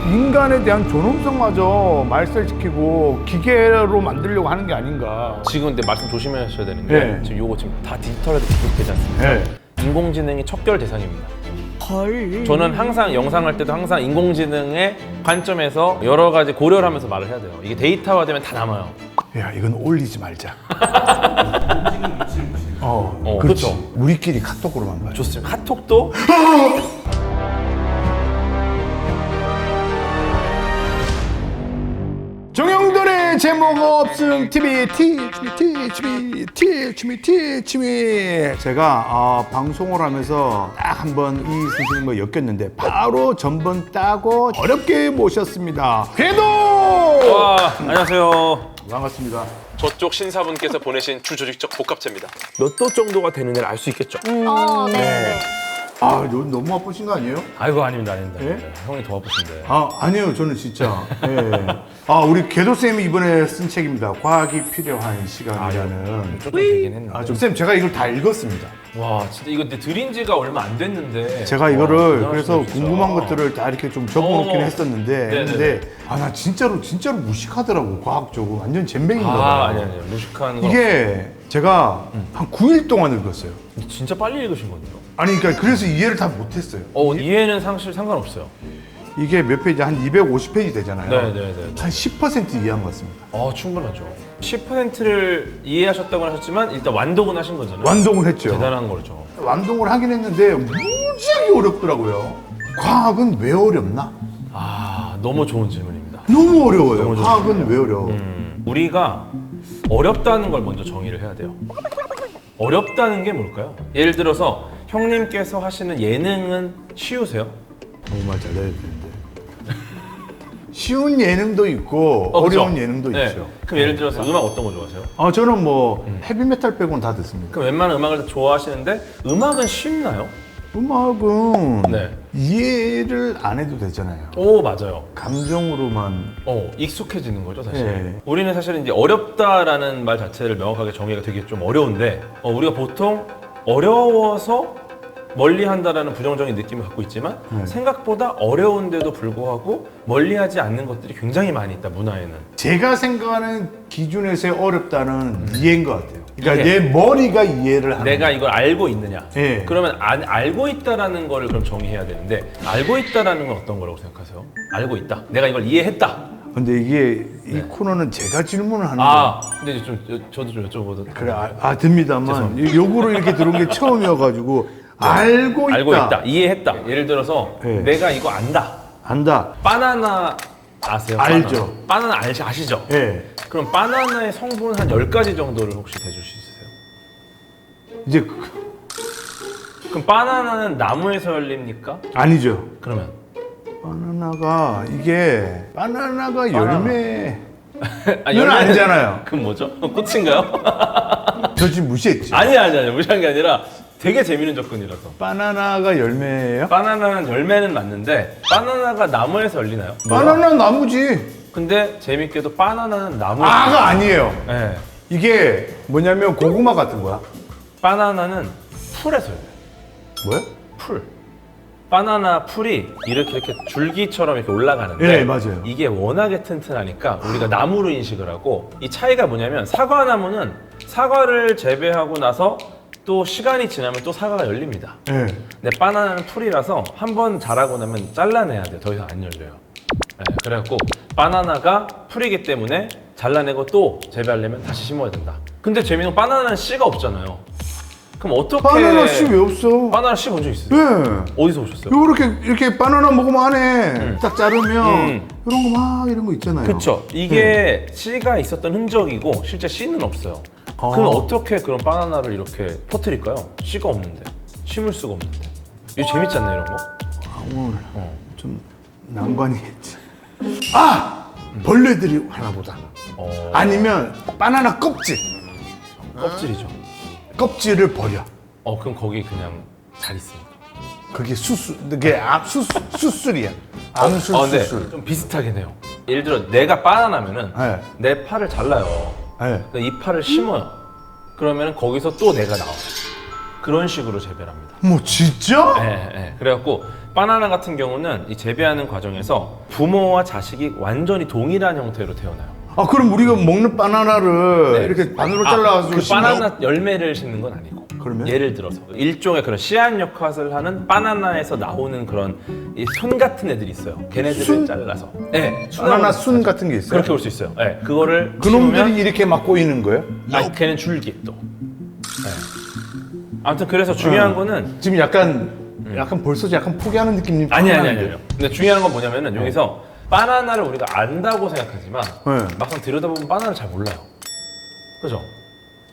인간에 대한 존엄성마저 말살시키고 기계로 만들려고 하는 게 아닌가. 지금 근데 말씀 조심하셔야 되는데 네. 지금 요거 지금 다 디지털에도 기록되지 않습니까? 네. 인공지능이 척결 대상입니다. 헐. 저는 항상 영상할 때도 항상 인공지능의 관점에서 여러 가지 고려를 하면서 말을 해야 돼요. 이게 데이터화되면 다 남아요. 야, 이건 올리지 말자. 그렇지. 그렇죠. 우리끼리 카톡으로만 봐요. 좋습니다. 카톡도 정영돈의 제목 없음 TV TV 제가 방송을 하면서 딱 한번 이 선생님과 엮였는데 바로 전번 따고 어렵게 모셨습니다. 궤도! 와 안녕하세요. 반갑습니다. 저쪽 신사분께서 보내신 주조직적 복합체입니다. 몇 도 정도가 되는지를 알 수 있겠죠? 네. 너무 아프신 거 아니에요? 아이고 아닙니다. 예? 형이 더 아프신데. 아니에요. 저는 진짜. 예. 우리 궤도쌤이 이번에 쓴 책입니다. 과학이 필요한 시간이라는. 조금 되긴 했는데. 쌤, 제가 이걸 다 읽었습니다. 와 진짜 이거 근데 드린 지가 얼마 안 됐는데. 제가 이거를 대단하시네요, 그래서 진짜. 궁금한 것들을 다 이렇게 좀 적어놓긴 어. 했었는데 네네네. 근데 나 진짜로 무식하더라고. 과학적으로 완전 잼뱅인가 봐. 아니 무식한 거. 이게 제가 한 9일 동안 읽었어요. 진짜 빨리 읽으신 건데요? 아니 그러니까 그래서 이해를 다 못했어요. 이해는 사실 상관없어요. 이게 몇 페이지? 한 250페이지 되잖아요. 네네네. 한 10% 이해한 것 같습니다. 충분하죠. 10%를 이해하셨다고 하셨지만 일단 완독은 하신 거잖아요. 완독을 했죠. 대단한 거죠. 완독을 하긴 했는데 무지하게 어렵더라고요. 과학은 왜 어렵나? 너무 좋은 질문입니다. 너무 어려워요. 너무 좋은 과학은 왜 어려워? 우리가 어렵다는 걸 먼저 정의를 해야 돼요. 어렵다는 게 뭘까요? 예를 들어서 형님께서 하시는 예능은 쉬우세요? 정말 잘해야 되는데. 쉬운 예능도 있고 그죠? 어려운 예능도 네. 있죠. 그럼 예를 들어서 음악 어떤 거 좋아하세요? 저는 뭐 헤비메탈 빼고는 다 듣습니다. 그럼 웬만한 음악을 다 좋아하시는데 음악은 쉽나요? 음악은 네. 이해를 안 해도 되잖아요. 오 맞아요. 감정으로만. 익숙해지는 거죠 사실. 네. 우리는 사실 이제 어렵다라는 말 자체를 명확하게 정의가 되게 좀 어려운데 우리가 보통 어려워서 멀리한다라는 부정적인 느낌을 갖고 있지만 네. 생각보다 어려운데도 불구하고 멀리하지 않는 것들이 굉장히 많이 있다 문화에는. 제가 생각하는 기준에서의 어렵다는 이해인 것 같아요. 그러니까 이해. 내 머리가 이해를 하는 내가 이걸 알고 있느냐? 네. 그러면 알고 있다라는 거를 그럼 정의해야 되는데 알고 있다라는 건 어떤 거라고 생각하세요? 알고 있다. 내가 이걸 이해했다. 근데 이게 이 네. 코너는 제가 질문을 하는 거예요. 근데 이제 저도 좀 여쭤보도. 그래, 듭니다만 요거로 이렇게 들어온 게 처음이어가지고 알고 있다. 알고 있다. 이해했다. 예를 들어서 네. 내가 이거 안다. 안다. 바나나 아세요? 알죠. 바나나 아시죠? 예. 그럼 바나나의 성분 한 10가지 정도를 혹시 대줄 수 있으세요? 이제 그럼 바나나는 나무에서 열립니까? 아니죠. 그러면 바나나가 열매. 아, 이건 열매는- 아니잖아요. 그럼 뭐죠? 꽃인가요? 저 지금 무시했지. 아니 무시한 게 아니라 되게 재밌는 접근이라서. 바나나가 열매예요? 바나나는 열매는 맞는데 바나나가 나무에서 열리나요? 바나나 나무지. 근데 재밌게도 바나나는 나무에서 아가 아니에요. 네. 이게 뭐냐면 고구마 같은 거야. 바나나는 풀에서 열려요. 뭐야? 풀. 바나나 풀이 이렇게 줄기처럼 이렇게 올라가는데 네, 맞아요. 이게 워낙에 튼튼하니까 우리가 나무로 인식을 하고 이 차이가 뭐냐면 사과나무는 사과를 재배하고 나서 또 시간이 지나면 또 사과가 열립니다. 예. 근데 바나나는 풀이라서 한 번 자라고 나면 잘라내야 돼요. 더 이상 안 열려요. 네, 그래갖고 바나나가 풀이기 때문에 잘라내고 또 재배하려면 다시 심어야 된다. 근데 재미는 건 바나나는 씨가 없잖아요. 그럼 어떻게 바나나 씨 왜 없어? 바나나 씨 본 적 있어요? 네. 어디서 보셨어요? 이렇게 바나나 먹으면 안에 딱 자르면 이런 거 막 이런 거 있잖아요. 그쵸. 이게 씨가 있었던 흔적이고 실제 씨는 없어요. 그럼 어떻게 그런 바나나를 이렇게 퍼뜨릴까요? 씨가 없는데 심을 수가 없는데. 이거 재밌지 않나요 이런 거? 오늘 좀 난관이 있지. 벌레들이 하나보다. 아니면 바나나 껍질. 껍질이죠. 껍질을 버려. 그럼 거기 그냥 잘 있습니다. 그게 수술이야. 암술 근데 수술. 좀 비슷하긴 해요. 예를 들어 내가 바나나면은 네. 내 팔을 잘라요. 네. 그러니까 이 팔을 심어요. 그러면 거기서 또 내가 나와요. 그런 식으로 재배를 합니다. 뭐 진짜? 네. 그래갖고 바나나 같은 경우는 이 재배하는 과정에서 부모와 자식이 완전히 동일한 형태로 태어나요. 아 그럼 우리가 먹는 바나나를 네. 이렇게 반으로 잘라가지고 그 심어? 바나나 열매를 심는 건 아니고. 그러면? 예를 들어서 일종의 그런 씨앗 역할을 하는 바나나에서 나오는 그런 이 순 같은 애들이 있어요. 걔네들을 순? 잘라서. 네, 바나나 순 같은 게 있어요? 그렇게 볼 수 있어요. 네, 그거를 그놈들이 심으면 이렇게 막 꼬이는 거예요? 아, 걔는 줄기 또. 네. 아무튼 그래서 중요한 거는 지금 약간 벌써 약간 포기하는 느낌이 아니. 나는데. 근데 중요한 건 뭐냐면은 여기서 바나나를 우리가 안다고 생각하지만 네. 막상 들여다보면 바나나를 잘 몰라요. 그죠?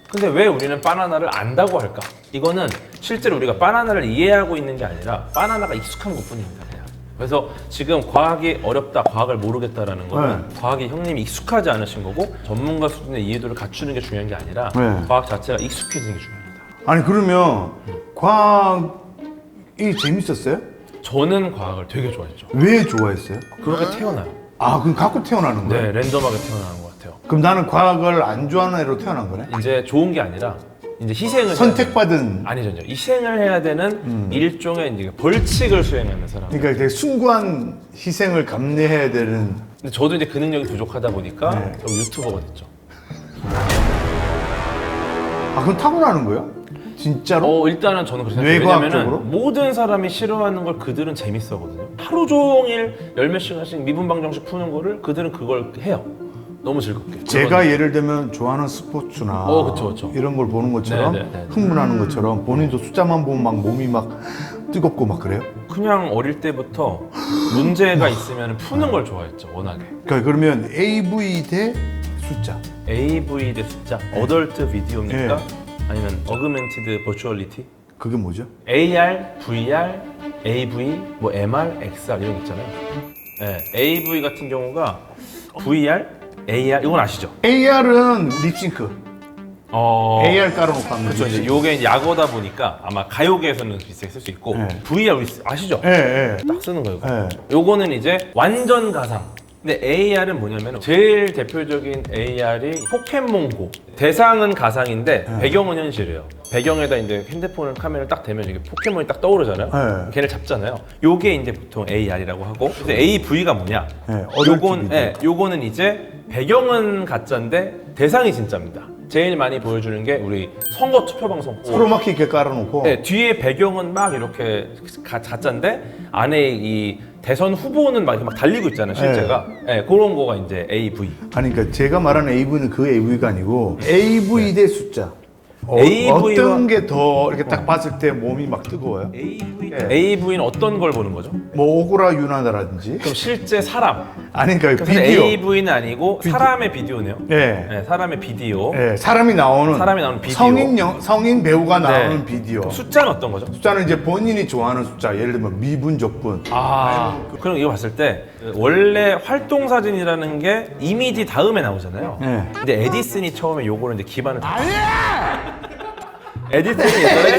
근데 왜 우리는 바나나를 안다고 할까? 이거는 실제로 우리가 바나나를 이해하고 있는 게 아니라 바나나가 익숙한 것뿐입니다. 그냥. 그래서 지금 과학이 어렵다, 과학을 모르겠다라는 거는 과학이 형님이 익숙하지 않으신 거고 전문가 수준의 이해도를 갖추는 게 중요한 게 아니라 네. 과학 자체가 익숙해지는 게 중요합니다. 아니 그러면 과학이 재밌었어요? 저는 과학을 되게 좋아했죠. 왜 좋아했어요? 그렇게 태어나요. 아 그럼 갖고 태어나는 거예요? 네, 랜덤하게 태어나는 것 같아요. 그럼 나는 과학을 안 좋아하는 애로 태어난 거네? 이제 좋은 게 아니라 이제 희생을 선택받은 아니죠. 희생을 해야 되는 일종의 이제 벌칙을 수행하는 사람. 그러니까 되게 숭고한 희생을 감내해야 되는 근데 저도 이제 그 능력이 부족하다 보니까 네. 좀 유튜버가 됐죠. 아 그럼 타고나는 거예요? 진짜로? 일단은 저는 그렇게 생각해요. 뇌과학적으로? 왜냐면은 모든 사람이 싫어하는 걸 그들은 재밌어하거든요. 하루 종일 열 몇 시간씩 미분방정식 푸는 거를 그들은 그걸 해요. 너무 즐겁게. 제가 예를 들면 좋아하는 스포츠나 그쵸. 이런 걸 보는 것처럼 네. 흥분하는 것처럼 본인도 숫자만 보면 막 몸이 막 뜨겁고 막 그래요? 그냥 어릴 때부터 문제가 있으면 푸는 걸 좋아했죠. 워낙에. 그러니까 그러면 AV 대 숫자 AV 대 숫자, 어덜트 비디오입니까? 네. 아니면 어그멘티드 버추얼리티? 그게 뭐죠? AR, VR, AV, 뭐 MR, XR 이런 거 있잖아요. 네, AV 같은 경우가 VR, AR 이건 아시죠? AR은 립싱크 AR 깔아놓고 하는 그렇죠. 이제 요게 약어다 보니까 아마 가요계에서는 비슷하게 쓸 수 있고 네. VR 우리 아시죠? 예. 딱 쓰는 거예요. 네. 요거는 이제 완전 가상. 근데 AR은 뭐냐면 제일 대표적인 AR이 포켓몬고. 대상은 가상인데 배경은 현실이에요. 배경에다 이제 핸드폰을 카메라를 딱 대면 이게 포켓몬이 딱 떠오르잖아요. 네. 걔를 잡잖아요. 요게 이제 보통 AR이라고 하고. 근데 AV가 뭐냐? 네, 어덜트 비디오. 요거는 이제 배경은 가짜인데 대상이 진짜입니다. 제일 많이 보여주는 게 우리 선거 투표 방송. 크로마키 이렇게 깔아놓고 네, 뒤에 배경은 막 이렇게 가짜인데 안에 이 대선 후보는 막 이렇게 막 달리고 있잖아요, 실제가. 네. 그런 거가 이제 AV. 아니 그러니까 제가 말하는 AV는 그 AV가 아니고 AV 대 숫자 AV 와- 어떤 게 더 이렇게 딱 봤을 때 몸이 막 뜨거워요? AV는 어떤 걸 보는 거죠? 뭐 오고라 유나다라든지 그럼 실제 사람. 아니 그러니까 그래서 비디오 AV는 아니고 사람의 비디오네요. 예. 네, 사람의 비디오. 예, 사람이 나오는 비디오. 성인 배우가 나오는 네. 비디오. 그럼 숫자는 어떤 거죠? 숫자는 이제 본인이 좋아하는 숫자. 예를 들면 미분, 적분. 그럼 이거 봤을 때 원래 활동 사진이라는 게 이미지 다음에 나오잖아요. 네. 근데 에디슨이 처음에 요거를 이제 기반을 에디슨이 예전에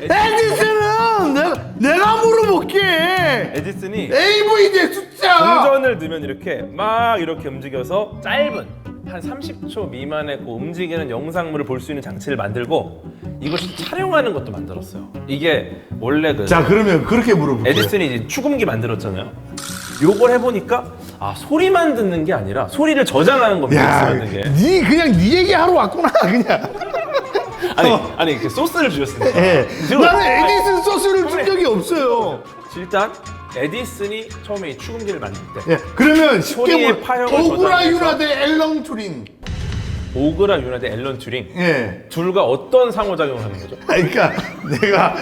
에디슨은 내가 물어볼게. 에디슨이 AV 대 숫자. 동전을 넣으면 이렇게 막 이렇게 움직여서 짧은 한 30초 미만의 그 움직이는 영상물을 볼 수 있는 장치를 만들고 이걸 촬영하는 것도 만들었어요. 이게 원래 그 자 그러면 그렇게 물어볼게요. 에디슨이 이제 추금기 만들었잖아요. 요걸 해보니까 소리만 듣는 게 아니라 소리를 저장하는 겁니다. 야, 믹스 만든 게. 니 그냥 니 얘기하러 왔구나 그냥. 아니 이렇게 소스를 주셨습니다. 예. 지금- 나는 에디슨 소스를 준 적이 없어요. 일단 에디슨이 처음에 이 추금기를 만들 때 예. 그러면 쉽게 소리의 물 파형을 오구라 저장해서- 유나 대 앨런 투링. 오그라 유나 대 앨런 튜링 예. 둘과 어떤 상호작용을 하는 거죠? 그러니까 내가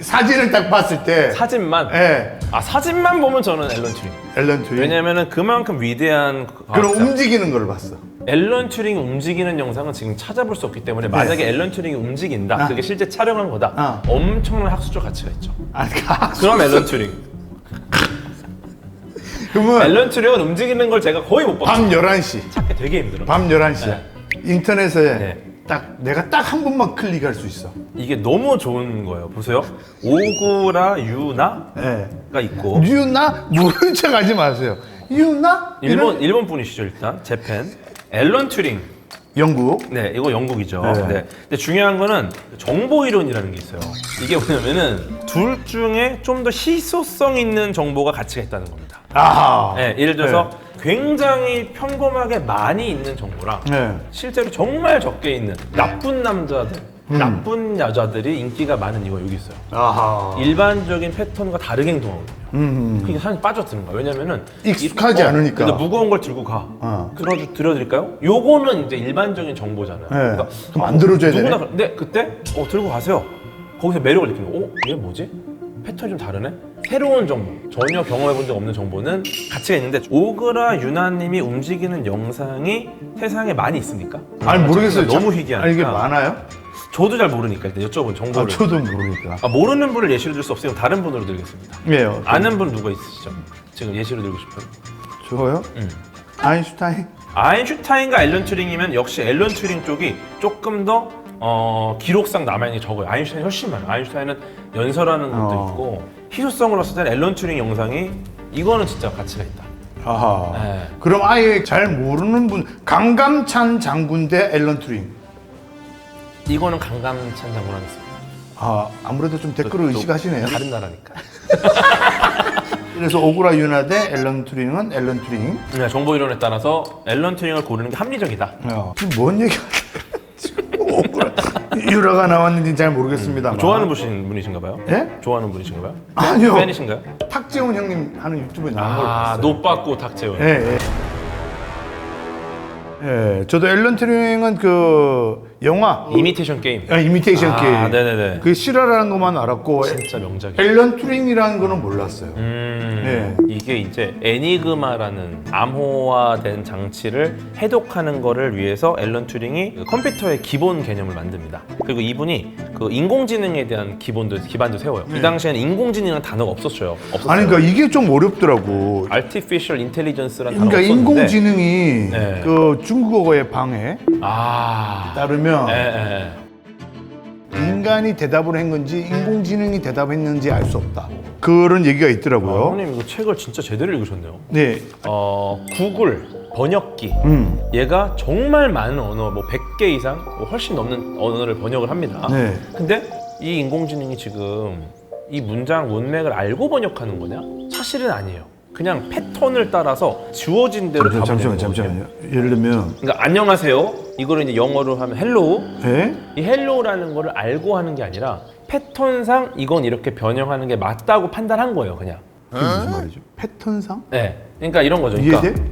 사진을 딱 봤을 때 사진만? 예. 사진만 보면 저는 앨런 튜링. 앨런 투링. 왜냐면은 그만큼 위대한 그럼 과학자. 움직이는 걸 봤어. 앨런 튜링이 움직이는 영상은 지금 찾아볼 수 없기 때문에 만약에 앨런 튜링이 움직인다, 그게 실제 촬영한 거다, 엄청난 학술적 가치가 있죠. 아니, 그럼 앨런 튜링. 그러면 앨런 튜링은 움직이는 걸 제가 거의 못 봤어요. 밤 11시. 찾기 되게 힘들어. 밤 11시에 네. 인터넷에 네. 내가 딱 한 번만 클릭할 수 있어. 이게 너무 좋은 거예요. 보세요. 오구라 유나가 예. 있고 유나 모른 척 하지 마세요. 유나? 일본 분이시죠 일단 재팬. 앨런 튜링 영국. 네, 이거 영국이죠. 네. 네. 근데 중요한 거는 정보 이론이라는 게 있어요. 이게 뭐냐면은 둘 중에 좀 더 희소성 있는 정보가 가치가 있다는 겁니다. 아하. 네, 예를 들어서 굉장히 평범하게 많이 있는 정보랑 네. 실제로 정말 적게 있는 나쁜 남자들, 나쁜 여자들이 인기가 많은 이유가 여기 있어요. 아하. 일반적인 패턴과 다르게 행동하거든요. 그게 사람이 빠져드는 거야. 왜냐면은 익숙하지 않으니까. 근데 무거운 걸 들고 가. 들어드릴까요? 요거는 이제 일반적인 정보잖아요. 그러니까 좀 만들어줘야 되네. 누구나 근데 그때 들고 가세요. 거기서 매력을 느끼는 거. 얘 뭐지? 패턴이 좀 다르네. 새로운 정보, 전혀 경험해본 적 없는 정보는 가치가 있는데 오그라 유나님이 움직이는 영상이 세상에 많이 있습니까? 아니 모르겠어요. 너무 희귀하니까. 아니 이게 많아요? 저도 잘 모르니까 일단 여쭤본 정보를. 저도 모르니까. 모르는 분을 예시로 들 수 없으면 다른 분으로 들겠습니다. 왜요? 아는 분 누가 있으시죠? 지금 예시로 들고 싶은? 저요? 아인슈타인? 아인슈타인과 앨런 튜링이면 역시 앨런 튜링 쪽이 조금 더 기록상 남아있는 게 적어요. 아인슈타인이 훨씬 많아요. 아인슈타인은 연설하는 것도 있고 희소성으로 봤을 때는 앨런 튜링 영상이 이거는 진짜 가치가 있다. 아하. 네. 그럼 아예 잘 모르는 분 강감찬 장군 대 앨런 튜링. 이거는 강감찬 장군 하겠습니다. 아무래도 좀 댓글을 의식하시네요. 다른 나라니까. 그래서 오그라 유나 대 앨런 튜링은 앨런 튜링. 네, 정보 이론에 따라서 앨런 튜링을 고르는 게 합리적이다. 지금 뭔 얘기야? 지금 오그라 유라가 나왔는지 잘 모르겠습니다. 좋아하는 분이신가 봐요? 예? 좋아하는 분이신가 봐요? 아니요. 팬이신가요? 탁재훈 형님 하는 유튜브에 나온 걸 봤어요. 노빠꾸 탁재훈. 예. 예, 저도 앨런 튜링은 그 영화 이미테이션 게임. 이미테이션 게임. 네네네. 그 실화라는 것만 알았고 진짜 명작이에요. 앨런 튜링이라는 거는 몰랐어요. 네. 이게 이제 애니그마라는 암호화된 장치를 해독하는 거를 위해서 앨런 튜링이 그 컴퓨터의 기본 개념을 만듭니다. 그리고 이분이 그 인공지능에 대한 기반도 세워요. 이 당시에는 인공지능이라는 단어가 없었어요. 아니 그러니까 이게 좀 어렵더라고. Artificial Intelligence라는 단어가 그러니까 없었는데 인공지능이 네. 그 중국어의 방에 따르면 인간이 대답을 한 건지 인공지능이 대답했는지 알 수 없다. 그런 얘기가 있더라고요. 형님 이거 책을 진짜 제대로 읽으셨네요. 네. 구글 번역기 얘가 정말 많은 언어 뭐 100개 이상 훨씬 넘는 언어를 번역을 합니다. 네. 근데 이 인공지능이 지금 이 문맥을 알고 번역하는 거냐? 사실은 아니에요. 그냥 패턴을 따라서 주어진 대로 답을 내는 거거든요. 잠시만요. 예를 들면 그러니까 안녕하세요. 이거를 이제 영어로 하면 헬로우. 네? 이 헬로우라는 거를 알고 하는 게 아니라 패턴상 이건 이렇게 변형하는 게 맞다고 판단한 거예요, 그냥. 그게 무슨 말이죠? 패턴상? 네. 그러니까 이런 거죠. 그러니까 이해돼?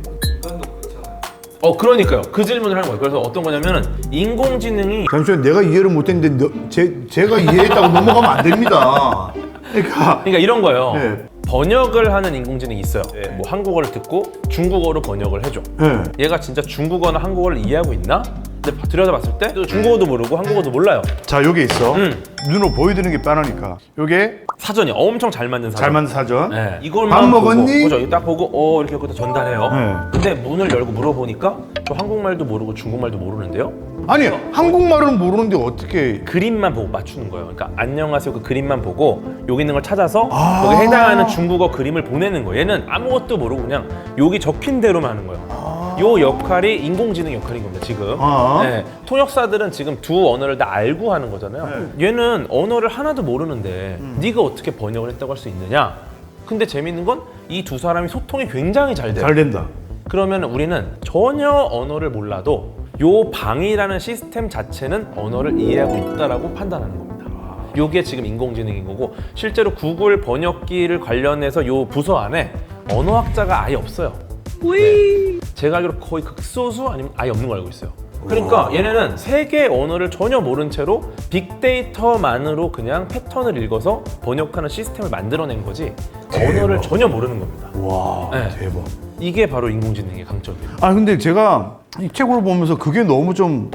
그러니까요. 그 질문을 하는 거예요. 그래서 어떤 거냐면은 인공지능이 잠시만 내가 이해를 못했는데 제가 이해했다고 넘어가면 안 됩니다. 그러니까 이런 거예요. 네. 번역을 하는 인공지능이 있어요. 뭐 한국어를 듣고 중국어로 번역을 해줘. 네. 얘가 진짜 중국어나 한국어를 이해하고 있나? 근데 들여다봤을 때 중국어도 모르고 한국어도 몰라요. 자 여기 있어. 눈으로 보여드리는 게 빠르니까. 요게 사전이 엄청 잘 만든 사전. 잘 만든 사전. 네. 이걸만 밥 먹었니? 보고, 그죠? 이거 딱 보고 이렇게 여기다 전달해요. 네. 근데 문을 열고 물어보니까 저 한국말도 모르고 중국말도 모르는데요. 아니 한국말은 모르는데 어떻게? 그림만 보고 맞추는 거예요. 그러니까 안녕하세요 그 그림만 보고 여기 있는 걸 찾아서 거기 해당하는 중국어 그림을 보내는 거예요. 얘는 아무것도 모르고 그냥 여기 적힌 대로만 하는 거예요. 요 역할이 인공지능 역할인 겁니다 지금. 네. 통역사들은 지금 두 언어를 다 알고 하는 거잖아요. 얘는 언어를 하나도 모르는데 네가 어떻게 번역을 했다고 할 수 있느냐. 근데 재밌는 건 이 두 사람이 소통이 굉장히 잘 돼요. 잘 된다. 그러면 우리는 전혀 언어를 몰라도 요 방이라는 시스템 자체는 언어를 이해하고 있다라고 판단하는 겁니다. 요게 지금 인공지능인 거고 실제로 구글 번역기를 관련해서 요 부서 안에 언어학자가 아예 없어요. 네. 제가 알기로 거의 극소수 아니면 아예 없는 걸 알고 있어요. 그러니까 얘네는 세계 언어를 전혀 모른 채로 빅데이터만으로 그냥 패턴을 읽어서 번역하는 시스템을 만들어낸 거지 언어를 전혀 모르는 겁니다. 와 네. 대박. 이게 바로 인공지능의 강점이에요. 근데 제가 이 책을 보면서 그게 너무 좀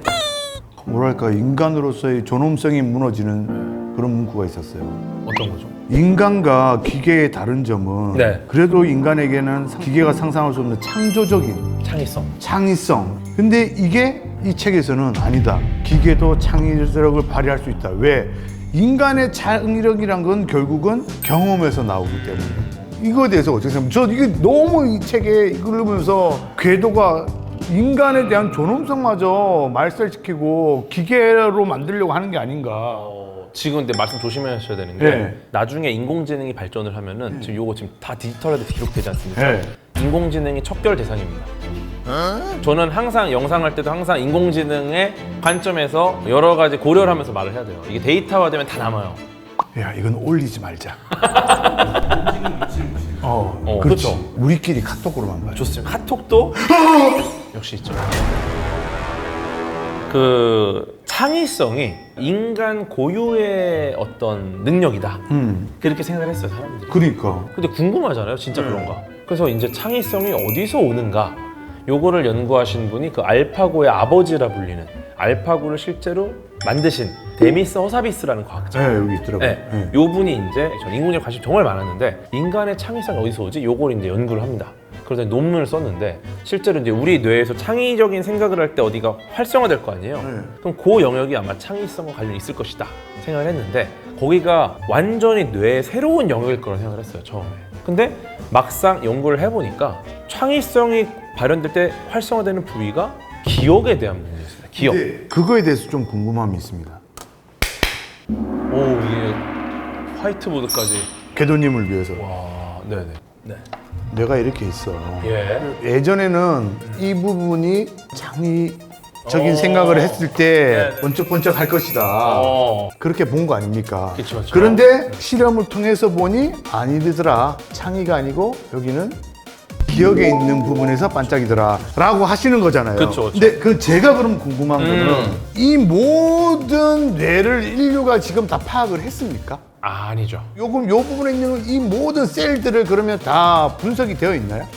뭐랄까 인간으로서의 존엄성이 무너지는 그런 문구가 있었어요. 어떤 거죠? 인간과 기계의 다른 점은 네. 그래도 인간에게는 기계가 상상할 수 없는 창조적인 창의성. 근데 이게 이 책에서는 아니다. 기계도 창의력을 발휘할 수 있다. 왜? 인간의 창의력이란 건 결국은 경험에서 나오기 때문에. 이거에 대해서 어떻게 생각해요? 저 이게 너무 이 책에 이걸 보면서 궤도가 인간에 대한 존엄성마저 말살시키고 기계로 만들려고 하는 게 아닌가. 지금 근데 말씀 조심하셔야 되는 게 네. 나중에 인공지능이 발전을 하면은 지금 요거 지금 다 디지털화돼 기록되지 않습니까? 네. 인공지능이 척결 대상입니다. 저는 항상 영상할 때도 항상 인공지능의 관점에서 여러 가지 고려를 하면서 말을 해야 돼요. 이게 데이터화되면 다 남아요. 야, 이건 올리지 말자. 그렇지. 그렇죠. 우리끼리 카톡으로만 봐요. 좋습니다. 카톡도 역시 있죠. 그 창의성이 인간 고유의 어떤 능력이다. 그렇게 생각을 했어요, 사람들이. 그러니까. 근데 궁금하잖아요, 진짜 그런가. 그래서 이제 창의성이 어디서 오는가 요거를 연구하신 분이 그 알파고의 아버지라 불리는 알파고를 실제로 만드신 데미스 허사비스라는 과학자. 네, 여기 있더라고요. 네. 네. 요 분이 이제 전 인공지능 관심 정말 많았는데 인간의 창의성이 어디서 오지? 요걸 이제 연구를 합니다. 그러다 논문을 썼는데 실제로 이제 우리 뇌에서 창의적인 생각을 할 때 어디가 활성화될 거 아니에요. 네. 그럼 그 영역이 아마 창의성과 관련이 있을 것이다 생각을 했는데 거기가 완전히 뇌의 새로운 영역일 거라고 생각을 했어요, 처음에. 근데 막상 연구를 해보니까 창의성이 발현될 때 활성화되는 부위가 기억에 대한 부분이었습니다. 기억. 근데 그거에 대해서 좀 궁금함이 있습니다. 오, 이게 화이트보드까지. 궤도님을 위해서. 와, 네네. 네. 내가 이렇게 있어. 예. 예전에는 이 부분이 창의적인 생각을 했을 때 네네. 번쩍번쩍 할 것이다. 그렇게 본 거 아닙니까? 그쵸. 그런데 실험을 통해서 보니 아니더라. 창의가 아니고 여기는 기억에 있는 부분에서 반짝이더라 라고 하시는 거잖아요. 그쵸. 근데 그 제가 그럼 궁금한 거는 이 모든 뇌를 인류가 지금 다 파악을 했습니까? 아니죠. 요 부분에 있는 이 모든 셀들을 그러면 다 분석이 되어 있나요?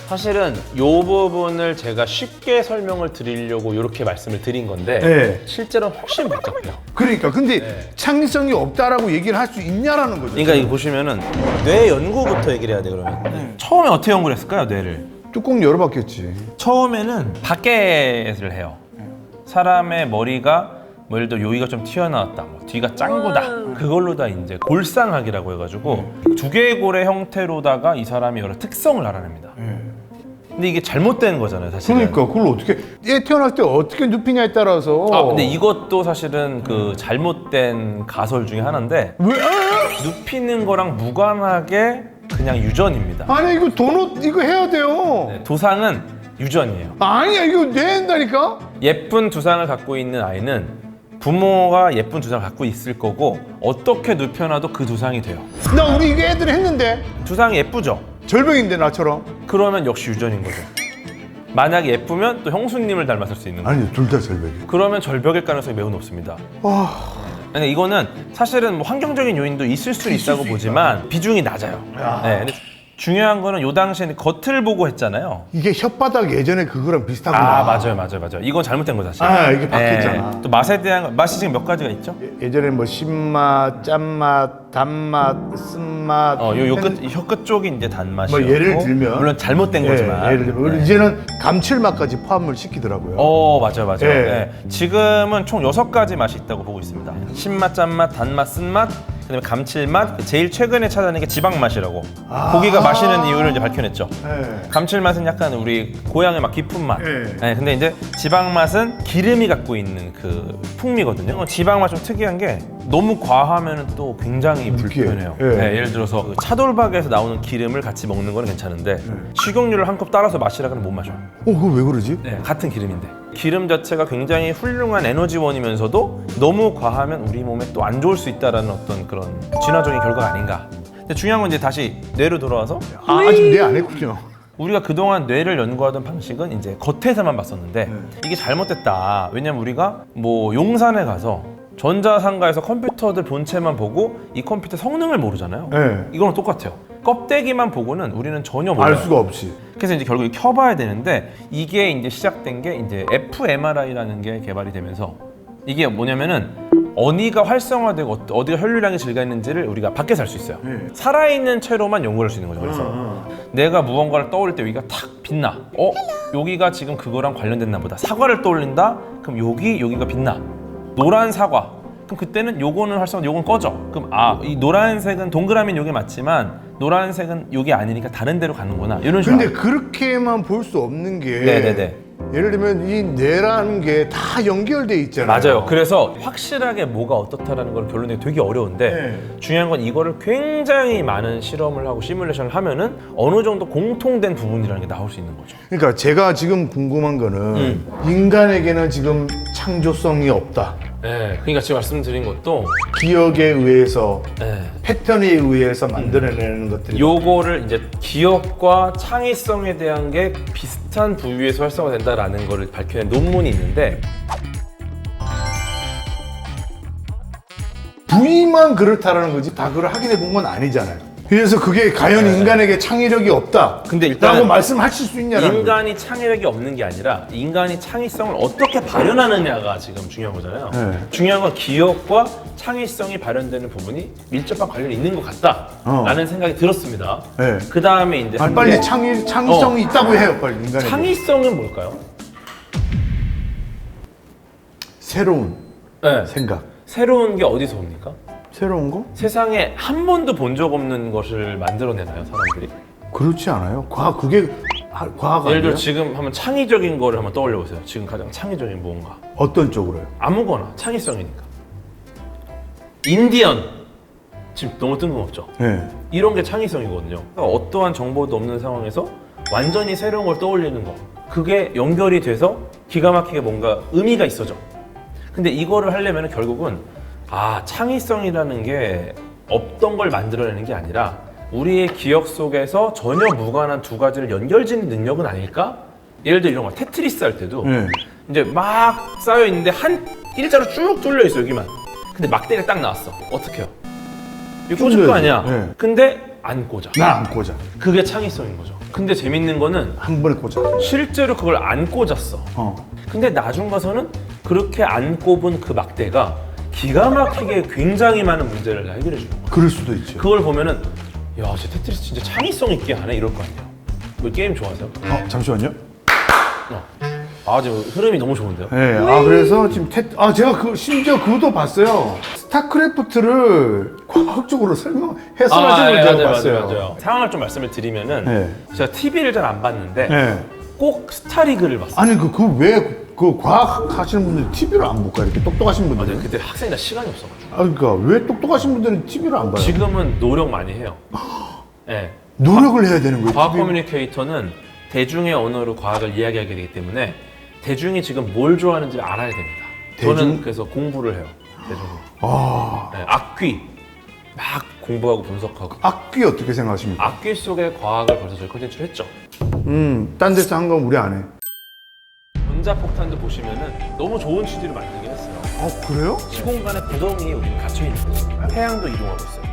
사실은 이 부분을 제가 쉽게 설명을 드리려고 이렇게 말씀을 드린 건데 네. 실제로는 훨씬 복잡해요. 그러니까 근데 네. 창의성이 없다라고 얘기를 할 수 있냐라는 거죠. 그러니까 이거 보시면은 뇌 연구부터 얘기를 해야 돼 그러면. 처음에 어떻게 연구를 했을까요, 뇌를? 뚜껑 열어봤겠지. 처음에는 밖에를 해요. 사람의 머리가 뭐 예를 들어 여기가 좀 튀어나왔다, 뭐 뒤가 짱구다. 그걸로 다 이제 골상학이라고 해가지고 두개골의 형태로다가 이 사람이 여러 특성을 알아냅니다. 근데 이게 잘못된 거잖아요, 사실은. 그러니까 그걸 어떻게 얘 태어날 때 어떻게 눕히냐에 따라서. 근데 이것도 사실은 그 잘못된 가설 중에 하나인데 왜? 눕히는 거랑 무관하게 그냥 유전입니다. 아니 이거 도넛 이거 해야 돼요. 네, 두상은 유전이에요. 아니야 이거 내야 한다니까. 예쁜 두상을 갖고 있는 아이는 부모가 예쁜 두상을 갖고 있을 거고 어떻게 눕혀놔도 그 두상이 돼요. 나 우리 이거 애들 했는데 두상이 예쁘죠? 절벽인데 나처럼. 그러면 역시 유전인 거죠. 만약에 예쁘면 또 형수님을 닮았을 수 있는 거예요. 아니 둘 다 절벽이. 그러면 절벽일 가능성이 매우 높습니다. 근데 이거는 사실은 뭐 환경적인 요인도 있을 수 있다고 보지만 비중이 낮아요. 네, 근데 중요한 거는 요 당시에는 겉을 보고 했잖아요. 이게 혓바닥 예전에 그거랑 비슷하구나. 맞아요. 이건 잘못된 거죠, 사실. 이게 바뀌었잖아. 또 맛에 대한 맛이 지금 몇 가지가 있죠? 예전에 뭐 신맛, 짠맛, 단맛, 쓴맛. 혀 끝 쪽이 이제 단맛이고. 뭐 예를 들면 물론 잘못된 거지만. 예를 들면 이제는 감칠맛까지 포함을 시키더라고요. 맞아요. 예. 네. 지금은 총 6가지 맛이 있다고 보고 있습니다. 신맛, 짠맛, 단맛, 쓴맛, 그다음에 감칠맛, 제일 최근에 찾아낸 게 지방맛이라고. 고기가 마시는 이유를 이제 밝혀냈죠. 네. 감칠맛은 약간 우리 고향의 막 깊은 맛. 네. 근데 이제 지방맛은 기름이 갖고 있는 그 풍미거든요. 지방맛 좀 특이한 게 너무 과하면 또 굉장히 불편해요. 네. 예를 들어서 그 차돌박에서 나오는 기름을 같이 먹는 건 괜찮은데 식용유를 한 컵 따라서 마시라 그러면 못 마셔. 그거 왜 그러지? 같은 기름인데. 기름 자체가 굉장히 훌륭한 에너지원이면서도 너무 과하면 우리 몸에 또 안 좋을 수 있다는 어떤 그런 진화적인 결과가 아닌가. 근데 중요한 건 이제 다시 뇌로 돌아와서 아직 내 안 했군요. 우리가 그동안 뇌를 연구하던 방식은 이제 겉에서만 봤었는데 이게 잘못됐다. 왜냐면 우리가 뭐 용산에 가서 전자상가에서 컴퓨터들 본체만 보고 이 컴퓨터 성능을 모르잖아요. 네. 이거랑 똑같아요. 껍데기만 보고는 우리는 전혀 몰라요. 알 수가 없이. 그래서 이제 결국 켜봐야 되는데 이게 이제 시작된 게 이제 fMRI라는 게 개발이 되면서 이게 뭐냐면은 어디가 활성화되고 어디가 혈류량이 증가했는지를 우리가 밖에서 알 수 있어요. 살아있는 채로만 연구할 수 있는 거죠. 그래서 내가 무언가를 떠올릴 때 여기가 탁 빛나. 여기가 지금 그거랑 관련됐나 보다. 사과를 떠올린다? 그럼 여기가 빛나. 노란 사과. 그럼 그때는 요거는 활성화, 요건 꺼져. 그럼 이 노란색은 동그라미는 요게 맞지만 노란색은 요게 아니니까 다른 데로 가는구나. 이런 식으로. 근데 그렇게만 볼 수 없는 게 네네네. 예를 들면 이 뇌라는 게 다 연결돼 있잖아요. 맞아요. 그래서 확실하게 뭐가 어떻다라는 걸 결론내기 되게 어려운데 네. 중요한 건 이거를 굉장히 많은 실험을 하고 시뮬레이션을 하면은 어느 정도 공통된 부분이라는 게 나올 수 있는 거죠. 그러니까 제가 지금 궁금한 거는 인간에게는 지금 창조성이 없다. 네, 그러니까 지금 말씀드린 것도 기억에 의해서 네. 패턴에 의해서 만들어내는 것들이 요거를 이제 기억과 창의성에 대한 게 비슷한 부위에서 활성화된다라는 거를 밝혀낸 논문이 있는데 부위만 그렇다라는 거지 다 그걸 확인해 본 건 아니잖아요. 그래서 그게 과연 인간에게 창의력이 없다. 근데 일단은 라고 말씀하실 수 있냐라는 거예요. 인간이 창의력이 없는 게 아니라 인간이 창의성을 어떻게 발현하느냐가 지금 중요한 거잖아요. 네. 중요한 건 기억과 창의성이 발현되는 부분이 밀접한 관련이 있는 것 같다라는 생각이 들었습니다. 네. 그 다음에 이제 빨리 창의성이 있다고 해요, 빨리 인간에게. 창의성은 뭘까요? 새로운 네. 생각. 새로운 게 어디서 옵니까? 새로운 거? 세상에 한 번도 본 적 없는 것을 만들어내나요, 사람들이? 그렇지 않아요? 그게 과학 예를 들어 아니에요? 지금 한번 창의적인 거를 한번 떠올려 보세요. 지금 가장 창의적인 무언가. 어떤 쪽으로요? 아무거나 창의성이니까. 인디언. 지금 너무 뜬금없죠? 네. 이런 게 창의성이거든요. 그러니까 어떠한 정보도 없는 상황에서 완전히 새로운 걸 떠올리는 거. 그게 연결이 돼서 기가 막히게 뭔가 의미가 있어져. 근데 이거를 하려면 결국은 창의성이라는 게 없던 걸 만들어내는 게 아니라 우리의 기억 속에서 전혀 무관한 두 가지를 연결짓는 능력은 아닐까? 예를 들어 이런 거 테트리스 할 때도 네. 이제 막 쌓여 있는데 한 일자로 쭉 뚫려 있어 여기만. 근데 막대기가 딱 나왔어. 어떻게 해요? 이거 꽂을 거 아니야. 네. 근데 안 꽂아. 나 안 꽂아. 그게 창의성인 거죠. 근데 재밌는 거는 한 번에 꽂아. 실제로 그걸 안 꽂았어. 근데 나중 가서는 그렇게 안 꼽은 그 막대가 기가 막히게 굉장히 많은 문제를 해결해 주는 거야. 그럴 수도 있죠. 그걸 보면은 야, 쟤 테트리스 진짜 창의성 있게 하네 이럴 거 아니에요. 뭐 게임 좋아하세요? 잠시만요. 지금 흐름이 너무 좋은데요? 네. 그래서 지금 제가 심지어 그것도 봤어요. 스타크래프트를 과학적으로 해설하시는 걸 제가 봤어요. 맞아요. 상황을 좀 말씀을 드리면은 네. 제가 TV를 잘 안 봤는데 네. 꼭 스타리그를 봤어요. 아니 왜 과학 하시는 분들이 TV를 안 볼까? 이렇게 똑똑하신 분들이. 그때 학생이라 시간이 없어가지고. 그러니까 왜 똑똑하신 분들은 TV를 안 봐요? 지금은 노력 많이 해요. 네. 노력을 해야 되는 거예요. 과학 TV. 커뮤니케이터는 대중의 언어로 과학을 이야기하게 되기 때문에 대중이 지금 뭘 좋아하는지 알아야 됩니다. 저는 대중? 그래서 공부를 해요. 대중이. 아, 네, 악귀 막 공부하고 분석하고. 악기 어떻게 생각하십니까? 악귀 속의 과학을 벌써 저희 콘텐츠를 했죠. 딴 데서 한 건 우리 안 해. 전자폭탄도 보시면은 너무 좋은 취지로 만들긴 했어요. 그래요? 시공간에 구덩이에 우리는 갇혀 있는 거예요. 태양도 이동하고 있어요.